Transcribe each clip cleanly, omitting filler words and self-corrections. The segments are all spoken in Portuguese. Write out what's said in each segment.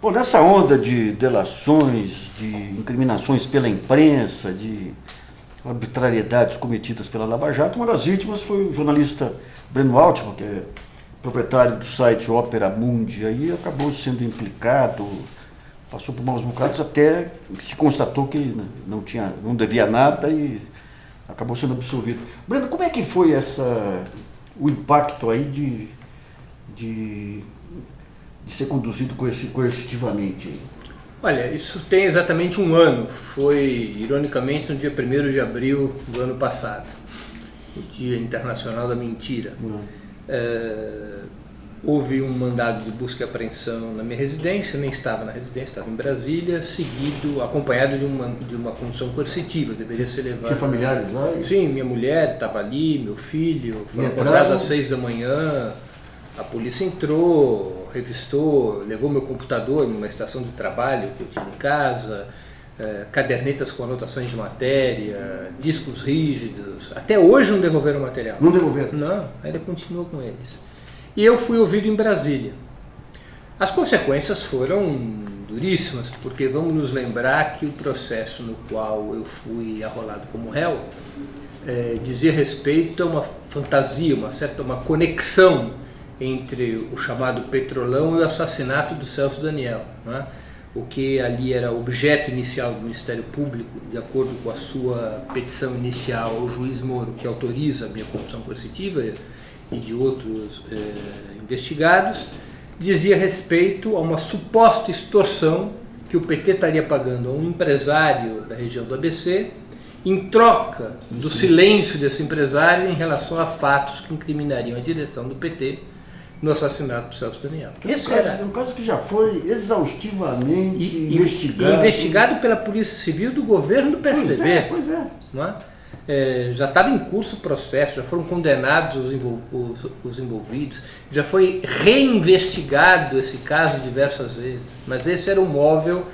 Bom, nessa onda de delações, de incriminações pela imprensa, de arbitrariedades cometidas pela Lava Jato, uma das vítimas foi o jornalista Breno Altman, que é proprietário do site Opera Mundi, aí acabou sendo implicado, passou por maus bocados, até que se constatou que não devia nada e acabou sendo absolvido. Breno, como é que foi o impacto aí de ser conduzido coercitivamente? Olha, isso tem exatamente um ano. Foi, ironicamente, no dia 1º de abril do ano passado, o Dia Internacional da Mentira. Houve um mandado de busca e apreensão na minha residência, nem estava na residência, estava em Brasília, acompanhado de uma condução coercitiva, deveria ser levado. Tinha familiares lá? Sim, minha mulher estava ali, meu filho, foram acordados às 6 da manhã, a polícia entrou, revistou, levou meu computador numa estação de trabalho que eu tinha em casa, cadernetas com anotações de matéria, discos rígidos. Até hoje não devolveram o material. Não devolveram? Não, ainda continua com eles. E eu fui ouvido em Brasília. As consequências foram duríssimas, porque vamos nos lembrar que o processo no qual eu fui arrolado como réu dizia respeito a uma fantasia, uma conexão entre o chamado Petrolão e o assassinato do Celso Daniel, né? O que ali era objeto inicial do Ministério Público, de acordo com a sua petição inicial ao juiz Moro, que autoriza a minha condução coercitiva e de outros investigados, dizia respeito a uma suposta extorsão que o PT estaria pagando a um empresário da região do ABC, em troca do silêncio desse empresário em relação a fatos que incriminariam a direção do PT no assassinato do Celso Daniel. É um caso que já foi exaustivamente investigado. Investigado pela Polícia Civil do governo do PSDB. Pois é. Não é? Já estava em curso o processo, já foram condenados os envolvidos, já foi reinvestigado esse caso diversas vezes, mas esse era o móvel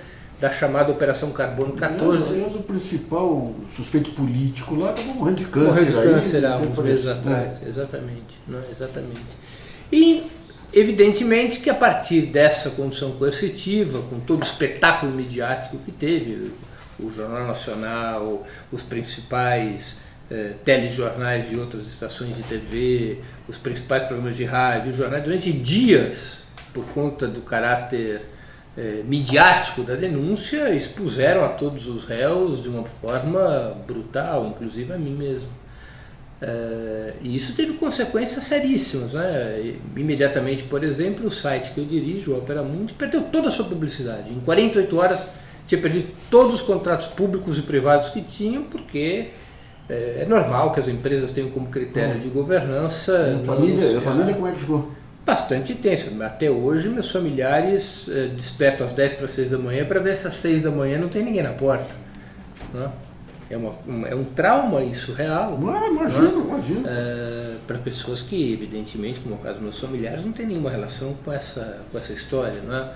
da chamada Operação Carbono 14. Aliás, o principal suspeito político lá estava morrendo de câncer. Morreu de câncer há uns meses atrás, exatamente. Exatamente. E, evidentemente, que a partir dessa condução coercitiva, com todo o espetáculo midiático que teve, o Jornal Nacional, os principais telejornais de outras estações de TV, os principais programas de rádio, jornais, durante dias, por conta do caráter midiático da denúncia, expuseram a todos os réus de uma forma brutal, inclusive a mim mesmo. E isso teve consequências seríssimas, né? Imediatamente, por exemplo, o site que eu dirijo, o Opera Mundi, perdeu toda a sua publicidade. Em 48 horas tinha perdido todos os contratos públicos e privados que tinham, porque é normal que as empresas tenham como critério de governança... A família como é que ficou? Bastante tenso. Até hoje, meus familiares despertam às 10 para 6 da manhã para ver se às 6 da manhã não tem ninguém na porta, né? É um trauma isso real. Imagino. Para pessoas que, evidentemente, como é o caso dos meus familiares, não tem nenhuma relação com essa história. Não é?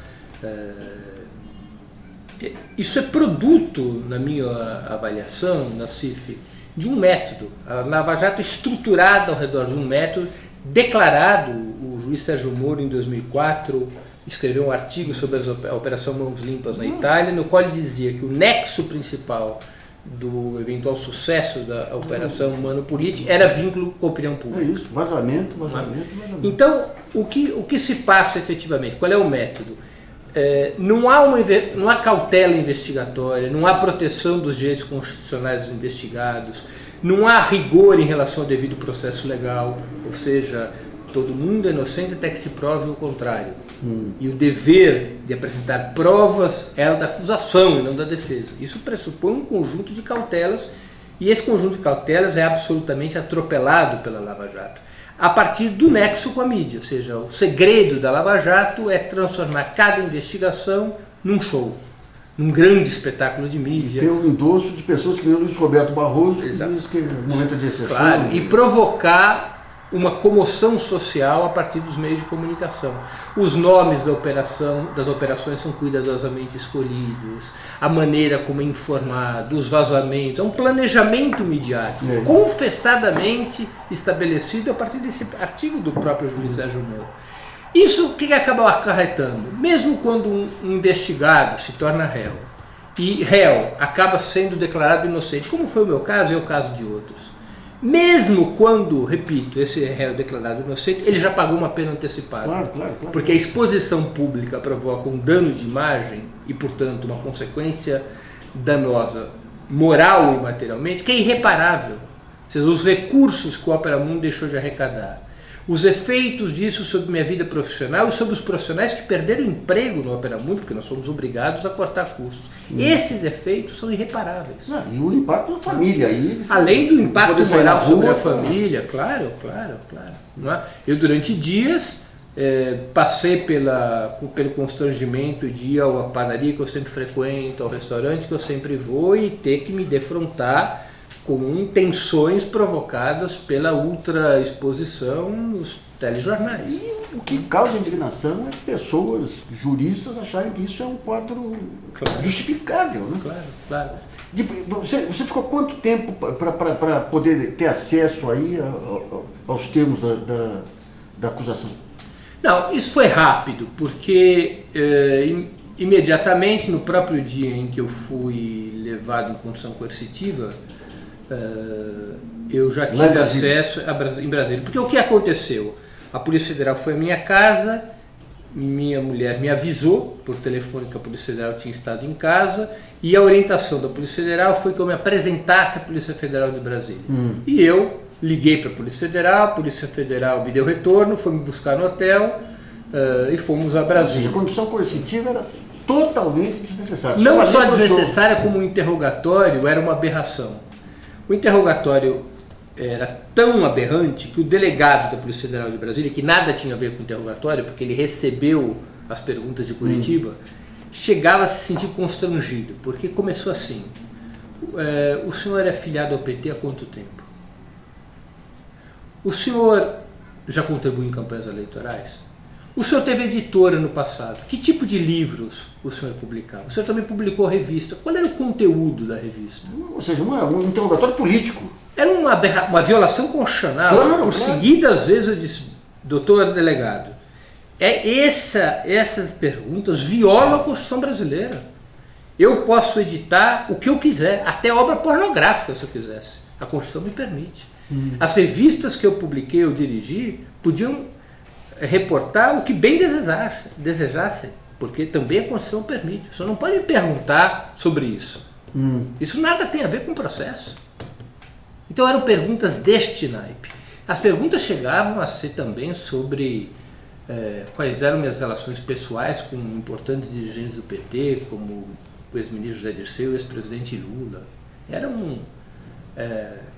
Isso é produto, na minha avaliação, Nassif, de um método. A Lava Jato é estruturada ao redor de um método declarado. O juiz Sérgio Moro, em 2004, escreveu um artigo sobre a Operação Mãos Limpas na Itália, no qual ele dizia que o nexo principal do eventual sucesso da Operação Mano Politi era vínculo com a opinião pública. É isso, vazamento. Então, o que se passa efetivamente? Qual é o método? Não há cautela investigatória, não há proteção dos direitos constitucionais dos investigados, não há rigor em relação ao devido processo legal, ou seja, todo mundo é inocente até que se prove o contrário. E o dever de apresentar provas é o da acusação e não da defesa. Isso pressupõe um conjunto de cautelas, e esse conjunto de cautelas é absolutamente atropelado pela Lava Jato, a partir do nexo com a mídia. Ou seja, o segredo da Lava Jato é transformar cada investigação num show, num grande espetáculo de mídia. Tem um endosso de pessoas que nem o Luiz Roberto Barroso, que diz que é um momento de exceção. Claro, e provocar uma comoção social a partir dos meios de comunicação. Os nomes das operações são cuidadosamente escolhidos, a maneira como é informado, os vazamentos, é um planejamento midiático, confessadamente estabelecido a partir desse artigo do próprio juiz Sérgio Moro. Isso o que acaba acarretando? Mesmo quando um investigado se torna réu, e réu acaba sendo declarado inocente, como foi o meu caso e o caso de outros, mesmo quando, repito, esse réu declarado inocente, ele já pagou uma pena antecipada. Claro. Porque a exposição pública provoca um dano de imagem e, portanto, uma consequência danosa moral e materialmente, que é irreparável. Ou seja, os recursos que o Opera Mundi deixou de arrecadar, os efeitos disso sobre minha vida profissional e sobre os profissionais que perderam emprego no Opera Mundi, porque nós somos obrigados a cortar custos. Esses efeitos são irreparáveis. E o impacto na família. Além do impacto moral sobre a família, claro. Não é? Eu, durante dias, passei pelo constrangimento de ir à padaria que eu sempre frequento, ao restaurante que eu sempre vou e ter que me defrontar com tensões provocadas pela ultra exposição nos telejornais. E o que causa indignação é pessoas juristas acharem que isso é um quadro justificável. Né? Claro. Você ficou quanto tempo para poder ter acesso aí aos termos da acusação? Não, isso foi rápido, porque imediatamente, no próprio dia em que eu fui levado em condução coercitiva, eu já tive acesso em Brasília. Porque o que aconteceu? A Polícia Federal foi à minha casa, minha mulher me avisou por telefone que a Polícia Federal tinha estado em casa, e a orientação da Polícia Federal foi que eu me apresentasse à Polícia Federal de Brasília. E eu liguei para a Polícia Federal me deu retorno, foi me buscar no hotel e fomos a Brasília. A condução coercitiva era totalmente desnecessária. Não só desnecessária, como o interrogatório era uma aberração. O interrogatório era tão aberrante que o delegado da Polícia Federal de Brasília, que nada tinha a ver com o interrogatório, porque ele recebeu as perguntas de Curitiba, chegava a se sentir constrangido, porque começou assim: o senhor é filiado ao PT há quanto tempo? O senhor já contribuiu em campanhas eleitorais? O senhor teve editora no passado. Que tipo de livros o senhor publicava? O senhor também publicou revista. Qual era o conteúdo da revista? Ou seja, um interrogatório político. Era uma violação constitucional. Por seguidas vezes eu disse: doutor delegado, essas perguntas violam a Constituição brasileira. Eu posso editar o que eu quiser, até obra pornográfica se eu quisesse. A Constituição me permite. As revistas que eu publiquei, eu dirigi, podiam reportar o que bem desejassem, porque também a Constituição permite. O senhor não pode me perguntar sobre isso. Isso nada tem a ver com o processo. Então eram perguntas deste naipe. As perguntas chegavam a ser também sobre quais eram minhas relações pessoais com importantes dirigentes do PT, como o ex-ministro José Dirceu e o ex-presidente Lula. Eram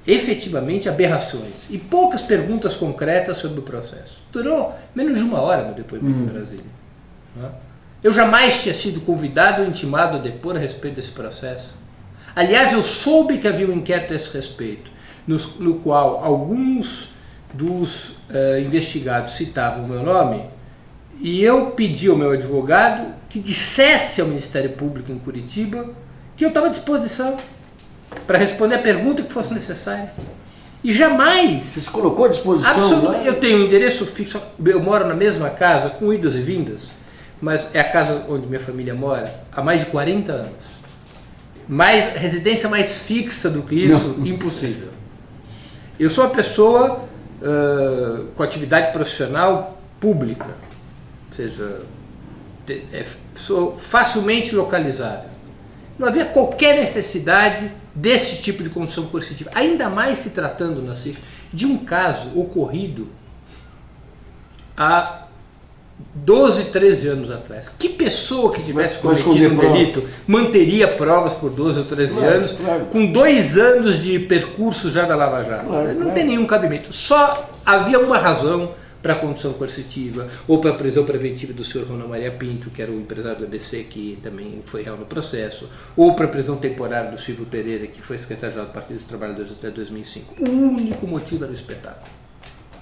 efetivamente aberrações e poucas perguntas concretas sobre o processo. Durou menos de uma hora meu depoimento em Brasília. Eu jamais tinha sido convidado ou intimado a depor a respeito desse processo. Aliás, eu soube que havia um inquérito a esse respeito, no qual alguns dos investigados citavam o meu nome, e eu pedi ao meu advogado que dissesse ao Ministério Público em Curitiba que eu estava à disposição para responder a pergunta que fosse necessária. E jamais... Você se colocou à disposição? Absolutamente. Eu tenho um endereço fixo, eu moro na mesma casa, com idas e vindas, mas é a casa onde minha família mora há mais de 40 anos. Residência mais fixa do que isso, impossível. Eu sou uma pessoa com atividade profissional pública, ou seja, sou facilmente localizável. Não havia qualquer necessidade desse tipo de condição coercitiva, ainda mais se tratando, Nassif, de um caso ocorrido há 12, 13 anos atrás. Que pessoa que tivesse cometido um delito manteria provas por 12 ou 13 anos, com 2 anos de percurso já da Lava Jato? Não tem nenhum cabimento. Só havia uma razão para a condição coercitiva, ou para a prisão preventiva do senhor Ronald Maria Pinto, que era o empresário do ABC, que também foi réu no processo, ou para a prisão temporária do Silvio Pereira, que foi secretário-geral do Partido dos Trabalhadores até 2005. O único motivo era o espetáculo.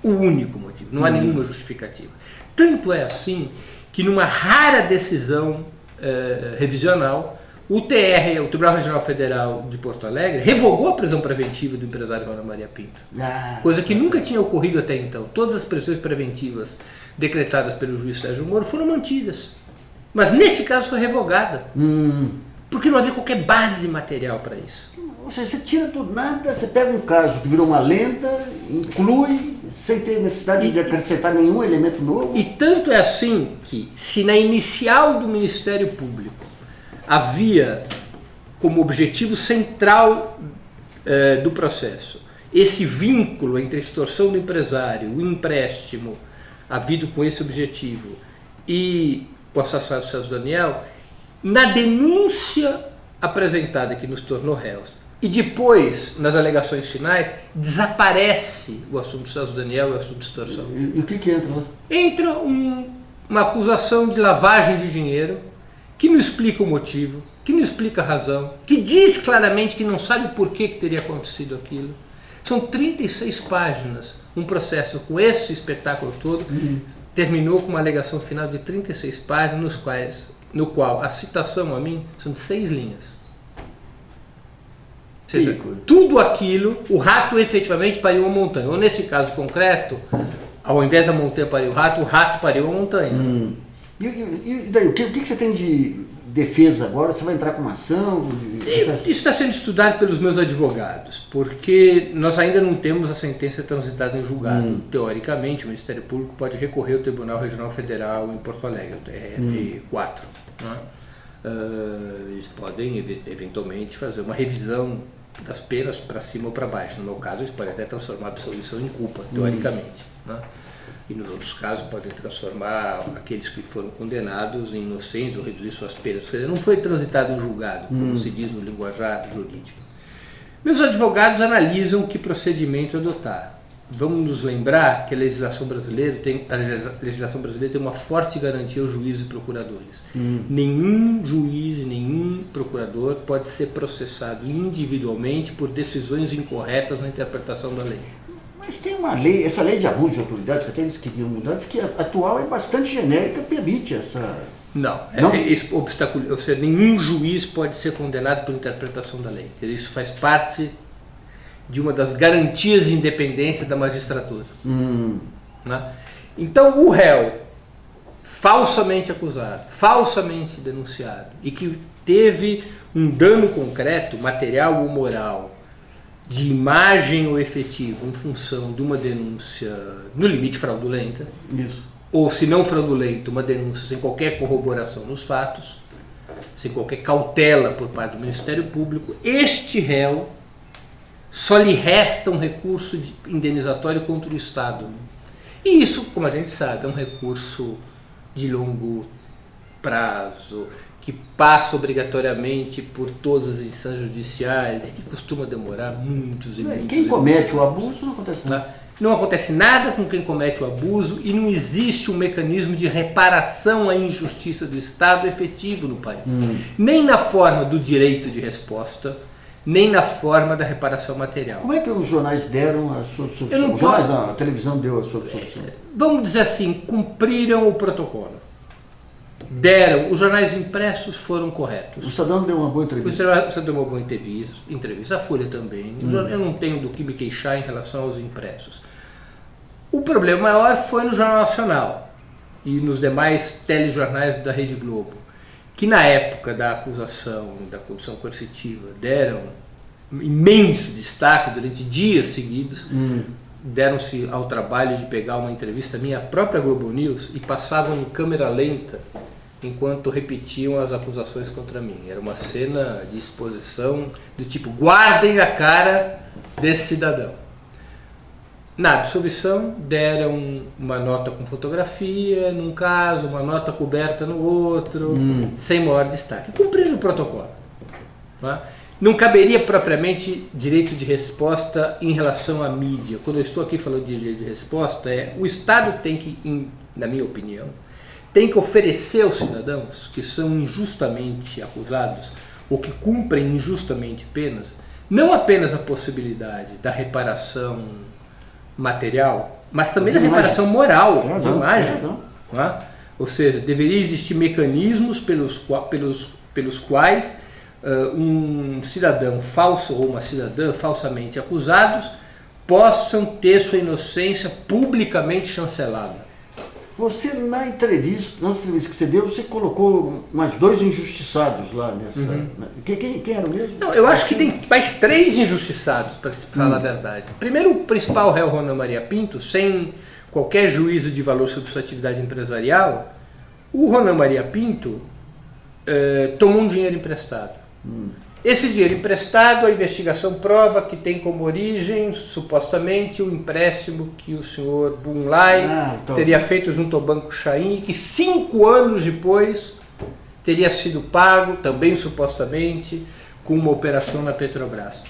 O único motivo. Não há nenhuma justificativa. Tanto é assim que, numa rara decisão revisional, o TR, o Tribunal Regional Federal de Porto Alegre, revogou a prisão preventiva do empresário Ronald Maria Pinto. Coisa que nunca tinha ocorrido até então. Todas as prisões preventivas decretadas pelo juiz Sérgio Moro foram mantidas. Mas nesse caso foi revogada. Porque não havia qualquer base material para isso. Ou seja, você tira do nada, você pega um caso que virou uma lenda, inclui, sem ter necessidade de acrescentar nenhum elemento novo. E tanto é assim que, se na inicial do Ministério Público havia como objetivo central do processo esse vínculo entre a extorsão do empresário, o empréstimo havido com esse objetivo e o assassinato do Celso Daniel, na denúncia apresentada que nos tornou réus e depois nas alegações finais desaparece o assunto Celso Daniel e o assunto de extorsão. E o que entra lá? Entra uma acusação de lavagem de dinheiro que não explica o motivo, que não explica a razão, que diz claramente que não sabe por que teria acontecido aquilo. São 36 páginas, um processo com esse espetáculo todo, terminou com uma alegação final de 36 páginas, no qual a citação a mim são de 6 linhas. Ou seja, tudo aquilo, o rato efetivamente pariu uma montanha. Ou nesse caso concreto, ao invés da montanha parir o rato pariu uma montanha. E daí, o que você tem de defesa agora? Você vai entrar com uma ação? Isso está sendo estudado pelos meus advogados, porque nós ainda não temos a sentença transitada em julgado. Teoricamente, o Ministério Público pode recorrer ao Tribunal Regional Federal em Porto Alegre, o TRF4. Né? Eles podem, eventualmente, fazer uma revisão das penas para cima ou para baixo. No meu caso, eles podem até transformar a absolvição em culpa, teoricamente. Né? E nos outros casos podem transformar aqueles que foram condenados em inocentes ou reduzir suas penas. Quer dizer, não foi transitado em julgado, como se diz no linguajar jurídico. Meus advogados analisam que procedimento adotar. Vamos nos lembrar que a legislação brasileira tem uma forte garantia aos juízes e procuradores. Nenhum juiz e nenhum procurador pode ser processado individualmente por decisões incorretas na interpretação da lei. Mas tem uma lei, essa lei de abuso de autoridade, que até eles queriam mudar, diz que a atual é bastante genérica, permite essa... Não? Ou seja, nenhum juiz pode ser condenado por interpretação da lei. Isso faz parte de uma das garantias de independência da magistratura. Né? Então, o réu, falsamente acusado, falsamente denunciado, e que teve um dano concreto, material ou moral, de imagem ou efetivo em função de uma denúncia, no limite fraudulenta, ou se não fraudulenta, uma denúncia sem qualquer corroboração nos fatos, sem qualquer cautela por parte do Ministério Público, este réu só lhe resta um recurso indenizatório contra o Estado. E isso, como a gente sabe, é um recurso de longo prazo, que passa obrigatoriamente por todas as instâncias judiciais, que costuma demorar muitos e muitos. Quem comete o abuso não acontece nada. Não acontece nada com quem comete o abuso e não existe um mecanismo de reparação à injustiça do Estado efetivo no país. Nem na forma do direito de resposta, nem na forma da reparação material. Como é que os jornais deram a sua solução? A televisão deu a sua solução? Vamos dizer assim, cumpriram o protocolo. Os jornais impressos foram corretos. O Estadão deu uma boa entrevista. O Estadão deu uma boa entrevista, a Folha também. Eu não tenho do que me queixar em relação aos impressos. O problema maior foi no Jornal Nacional e nos demais telejornais da Rede Globo, que na época da acusação da condução coercitiva deram imenso destaque durante dias seguidos, deram-se ao trabalho de pegar uma entrevista minha própria Globo News e passavam em câmera lenta enquanto repetiam as acusações contra mim. Era uma cena de exposição do tipo, guardem a cara desse cidadão. Na absolvição, deram uma nota com fotografia num caso, uma nota coberta no outro, sem maior destaque. Cumpriram o protocolo. Não caberia propriamente direito de resposta em relação à mídia. Quando eu estou aqui falando de direito de resposta, o Estado tem que, na minha opinião, tem que oferecer aos cidadãos que são injustamente acusados ou que cumprem injustamente penas, não apenas a possibilidade da reparação material, mas também da reparação moral, de imagem. Ou seja, deveria existir mecanismos pelos quais um cidadão falso ou uma cidadã falsamente acusados possam ter sua inocência publicamente chancelada. Você, na entrevista que você deu, você colocou mais 2 injustiçados lá nessa... Quem eram mesmo? Não, eu acho que tem mais 3 injustiçados, para falar a verdade. Primeiro, o principal réu, Ronan Maria Pinto, sem qualquer juízo de valor sobre sua atividade empresarial, o Ronan Maria Pinto tomou um dinheiro emprestado. Esse dinheiro emprestado, a investigação prova que tem como origem, supostamente, o empréstimo que o senhor Bunlai teria feito junto ao Banco Chain, que 5 anos depois teria sido pago, também supostamente, com uma operação na Petrobras.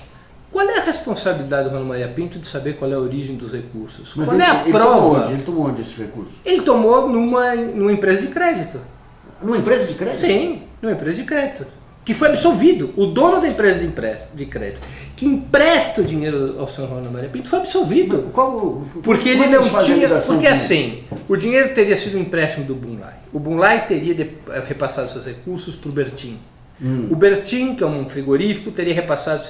Qual é a responsabilidade do Ronan Maria Pinto de saber qual é a origem dos recursos? Mas qual é a prova? Ele tomou onde esse recurso? Ele tomou numa empresa de crédito. Numa empresa de crédito? Sim, numa empresa de crédito. Que foi absolvido. O dono da empresa de crédito, que empresta o dinheiro ao senhor Ronan Maria Pinto, foi absolvido. Porque ele não tinha... Porque assim, o dinheiro teria sido um empréstimo do Bunlai. O Bunlai teria repassado seus recursos para o Bertin. O Bertin, que é um frigorífico, teria repassado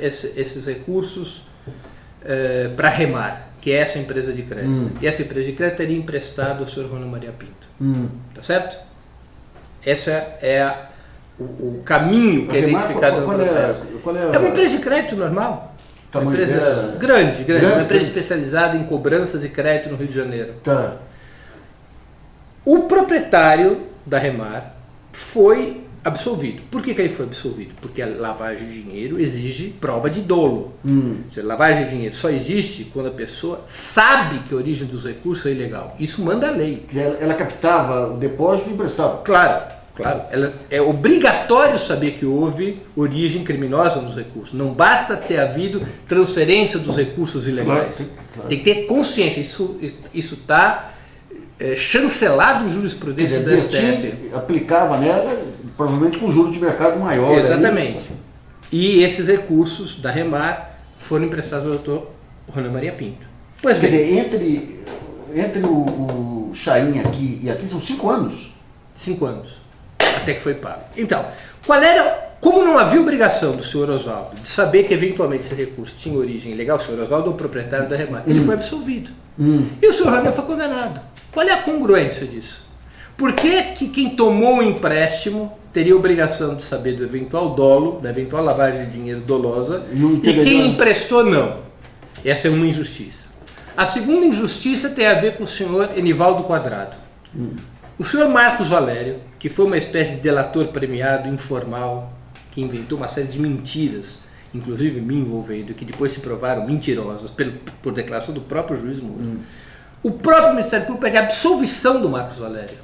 esses recursos para a Remar, que é essa empresa de crédito. E essa empresa de crédito teria emprestado ao senhor Ronan Maria Pinto. Tá certo? Essa é o caminho que é identificado no processo. É uma empresa de crédito normal. Uma empresa grande, uma empresa especializada em cobranças e crédito no Rio de Janeiro. Tá. O proprietário da Remar foi absolvido. Por que ele foi absolvido? Porque a lavagem de dinheiro exige prova de dolo. Lavagem de dinheiro só existe quando a pessoa sabe que a origem dos recursos é ilegal. Isso manda a lei. Ela captava o depósito e emprestava. Claro. É obrigatório saber que houve origem criminosa nos recursos. Não basta ter havido transferência dos recursos ilegais. Claro. Tem que ter consciência. Isso está chancelado em jurisprudência do STF. Aplicava nela, provavelmente com juros de mercado maior. Exatamente. Aí. E esses recursos da Remar foram emprestados ao doutor Ronan Maria Pinto. Pois quer dizer, entre o Chain aqui e aqui são 5 anos. 5 anos. Até que foi pago. Então, como não havia obrigação do senhor Oswaldo de saber que eventualmente esse recurso tinha origem ilegal, o senhor Oswaldo é o proprietário da Remar, ele foi absolvido. E o senhor Ronan foi condenado. Qual é a congruência disso? Por que quem tomou o empréstimo teria obrigação de saber do eventual dolo, da eventual lavagem de dinheiro dolosa, e quem emprestou não? Essa é uma injustiça. A segunda injustiça tem a ver com o senhor Enivaldo Quadrado. O senhor Marcos Valério, que foi uma espécie de delator premiado informal, que inventou uma série de mentiras, inclusive me envolvendo, que depois se provaram mentirosas por declaração do próprio juiz Moura. O próprio Ministério Público pede a absolvição do Marcos Valério.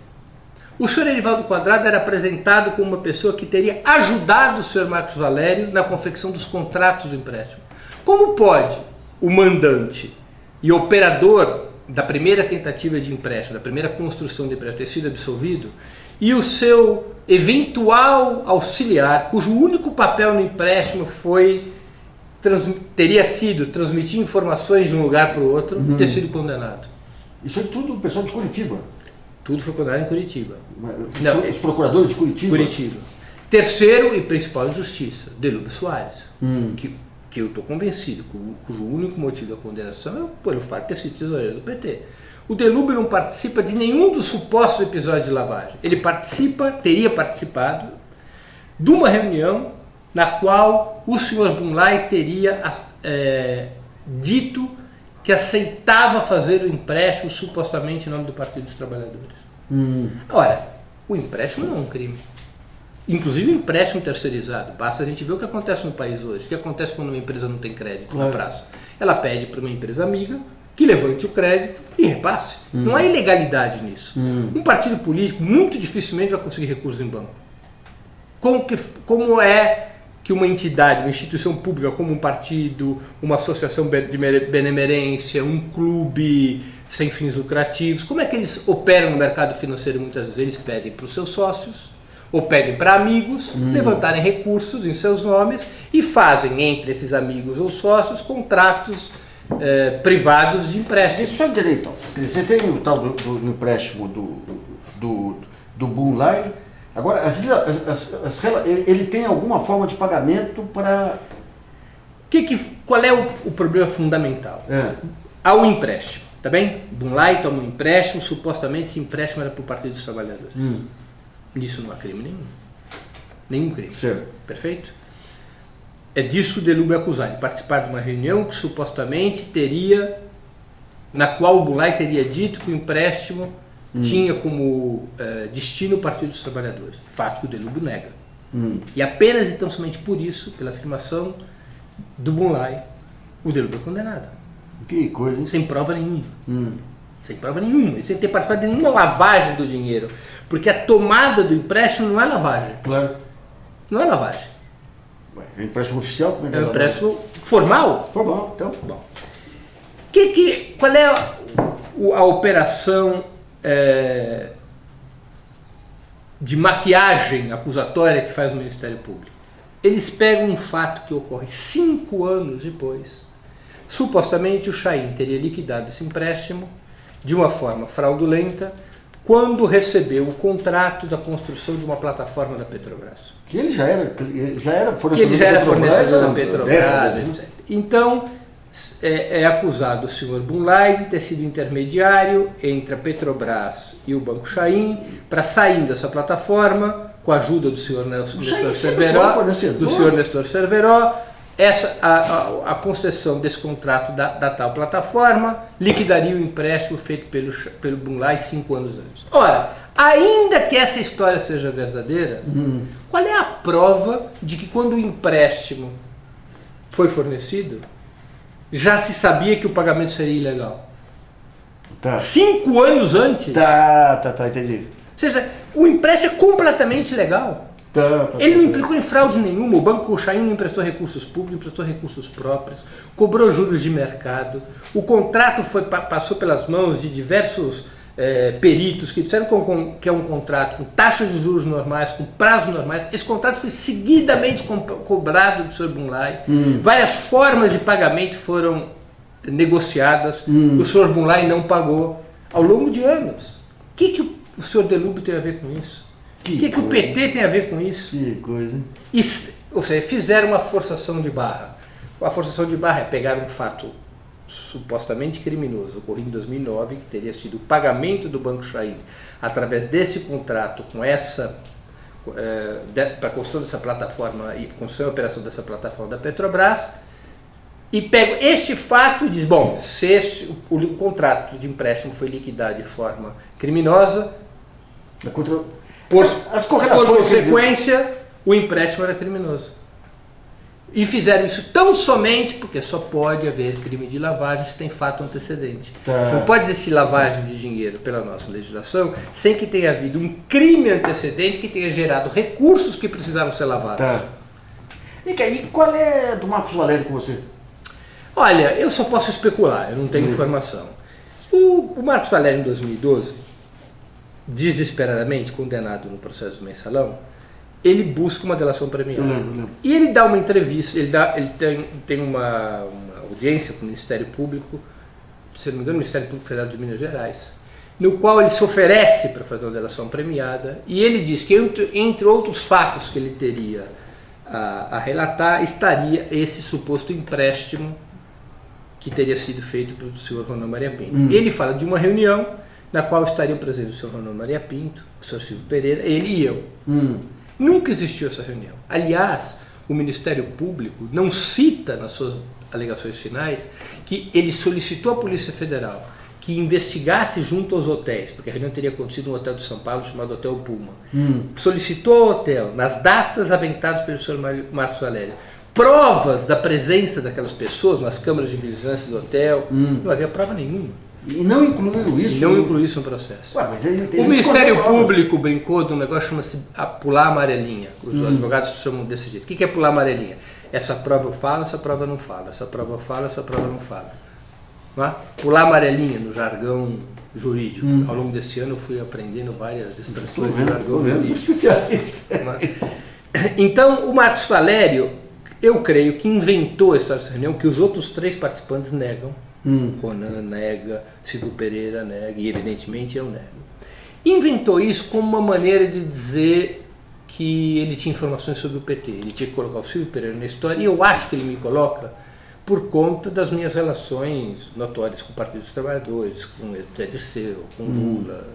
O senhor Enivaldo Quadrado era apresentado como uma pessoa que teria ajudado o senhor Marcos Valério na confecção dos contratos do empréstimo. Como pode o mandante e operador da primeira tentativa de empréstimo, da primeira construção de empréstimo ter sido absolvido, e o seu eventual auxiliar, cujo único papel no empréstimo teria sido transmitir informações de um lugar para o outro, ter sido condenado? Isso é tudo o pessoal de Curitiba? Tudo foi condenado em Curitiba. Os procuradores de Curitiba? Curitiba. Terceiro e principal injustiça, Delúbio Soares, que eu estou convencido, cujo único motivo da condenação é pelo fato de ter sido tesoureiro do PT. O Delúbio não participa de nenhum dos supostos episódios de lavagem. Ele teria participado de uma reunião na qual o senhor Bunlai teria dito que aceitava fazer o empréstimo supostamente em nome do Partido dos Trabalhadores. Ora, o empréstimo não é um crime. Inclusive o empréstimo terceirizado. Basta a gente ver o que acontece no país hoje. O que acontece quando uma empresa não tem crédito na praça? Ela pede para uma empresa amiga que levante o crédito e repasse. Não há ilegalidade nisso. Um partido político muito dificilmente vai conseguir recursos em banco. Como é que uma entidade, uma instituição pública como um partido, uma associação de benemerência, um clube sem fins lucrativos, como é que eles operam no mercado financeiro? Muitas vezes eles pedem para os seus sócios ou pedem para amigos levantarem recursos em seus nomes e fazem entre esses amigos ou sócios contratos privados de empréstimo. Isso é direito. Você tem o tal do empréstimo do Bunlai. Agora, ele tem alguma forma de pagamento para... Qual é o problema fundamental? Há um empréstimo, Tá bem? Bunlai toma um empréstimo, supostamente esse empréstimo era para o Partido dos Trabalhadores. Nisso não há crime nenhum. Nenhum crime. Certo. Perfeito? É disso que o Delúbio é acusado, de participar de uma reunião que supostamente teria, na qual o Bunlai teria dito que o empréstimo tinha como destino o Partido dos Trabalhadores. Fato que o Delúbio nega. E apenas e tão somente por isso, pela afirmação do Bunlai, o Delúbio é condenado. Que coisa, hein? Sem prova nenhuma. Sem prova nenhuma. Sem ter participado de nenhuma lavagem do dinheiro. Porque a tomada do empréstimo não é lavagem. Claro. Não é lavagem. Ué, é empréstimo oficial? Como É um empréstimo formal. Formal, então. Bom. Qual é a operação de maquiagem acusatória que faz o Ministério Público? Eles pegam um fato que ocorre 5 anos depois. Supostamente o Chaim teria liquidado esse empréstimo de uma forma fraudulenta quando recebeu o contrato da construção de uma plataforma da Petrobras. Que ele já era fornecedor da Petrobras, etc. Então, é acusado o senhor Bunlai de ter sido intermediário entre a Petrobras e o Banco Chaim para sair dessa plataforma, com a ajuda do senhor Nestor Cerveró, a concessão desse contrato da tal plataforma liquidaria o empréstimo feito pelo Bunlai 5 anos antes. Ora, ainda que essa história seja verdadeira, qual é a prova de que quando o empréstimo foi fornecido, já se sabia que o pagamento seria ilegal? Tá. 5 anos antes? Entendi. Ou seja, o empréstimo é completamente legal. Ele não implicou em fraude nenhuma. O Banco Chaim não emprestou recursos públicos, emprestou recursos próprios, cobrou juros de mercado. O contrato passou pelas mãos de diversos peritos que disseram que é um contrato com taxas de juros normais, com prazos normais. Esse contrato foi seguidamente cobrado do Sr. Bunlai. Várias formas de pagamento foram negociadas. O Sr. Bunlai não pagou ao longo de anos. O que o Sr. Delúbio tem a ver com isso? O que o PT tem a ver com isso? Que coisa. Ou seja, fizeram uma forçação de barra. A forçação de barra é pegar um fato supostamente criminoso, ocorrido em 2009, que teria sido o pagamento do Banco Chaim através desse contrato com para a construção dessa plataforma e construção e operação dessa plataforma da Petrobras, e pego este fato e diz, bom, se o contrato de empréstimo foi liquidado de forma criminosa, por consequência, o empréstimo era criminoso. E fizeram isso tão somente porque só pode haver crime de lavagem se tem fato antecedente. Não pode existir lavagem de dinheiro pela nossa legislação sem que tenha havido um crime antecedente que tenha gerado recursos que precisaram ser lavados. E qual é do Marcos Valério com você? Olha, eu só posso especular, eu não tenho informação. O Marcos Valério, em 2012, desesperadamente condenado no processo do Mensalão, ele busca uma delação premiada. E ele dá uma entrevista, ele tem uma audiência com o Ministério Público, se não me engano, o Ministério Público Federal de Minas Gerais, no qual ele se oferece para fazer uma delação premiada, e ele diz que, entre outros fatos que ele teria a relatar, estaria esse suposto empréstimo que teria sido feito pelo senhor Ronaldo Maria Pinto. Ele fala de uma reunião na qual estariam presentes o senhor Ronaldo Maria Pinto, o senhor Silvio Pereira, ele e eu. Nunca existiu essa reunião. Aliás, o Ministério Público não cita nas suas alegações finais que ele solicitou à Polícia Federal que investigasse junto aos hotéis, porque a reunião teria acontecido no hotel de São Paulo chamado Hotel Puma. Solicitou ao hotel, nas datas aventadas pelo senhor Marcos Valério, provas da presença daquelas pessoas nas câmaras de vigilância do hotel. Não havia prova nenhuma. E não incluiu isso? Não incluiu isso no processo. Ué, mas o Ministério Público brincou de um negócio que chama-se pular amarelinha. Os advogados chamam desse jeito. O que é pular amarelinha? Essa prova eu falo, essa prova não falo. Essa prova eu falo, essa prova não falo. Não é? Pular amarelinha no jargão jurídico. Ao longo desse ano eu fui aprendendo várias expressões do jargão jurídico. Então, o Marcos Valério, eu creio que inventou a história dessa reunião, que os outros 3 participantes negam. Ronan nega, Silvio Pereira nega, e evidentemente eu nego. Inventou isso como uma maneira de dizer que ele tinha informações sobre o PT. Ele tinha que colocar o Silvio Pereira na história, e eu acho que ele me coloca por conta das minhas relações notórias com o Partido dos Trabalhadores, com o Zé Dirceu, com o Lula.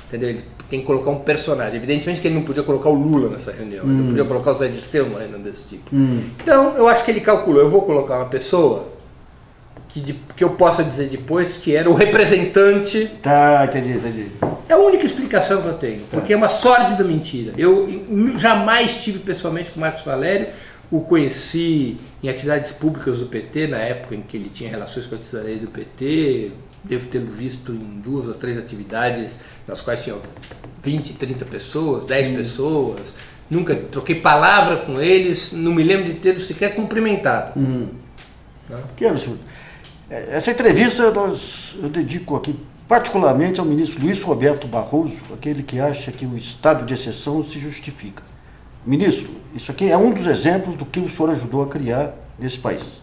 Entendeu? Ele tem que colocar um personagem. Evidentemente que ele não podia colocar o Lula nessa reunião, ele não podia colocar o Zé Dirceu numa reunião desse tipo. Então, eu acho que ele calculou, eu vou colocar uma pessoa que eu possa dizer depois que era o representante. Tá, entendi. É a única explicação que eu tenho, porque é uma sórdida mentira. Eu jamais estive pessoalmente com o Marcos Valério, o conheci em atividades públicas do PT, na época em que ele tinha relações com a tesouraria do PT, devo tê-lo visto em 2 ou 3 atividades, nas quais tinham 20, 30 pessoas, 10 pessoas, nunca troquei palavra com eles, não me lembro de tê-lo sequer cumprimentado. Que absurdo. Essa entrevista eu dedico aqui particularmente ao ministro Luiz Roberto Barroso, aquele que acha que o estado de exceção se justifica. Ministro, isso aqui é um dos exemplos do que o senhor ajudou a criar nesse país.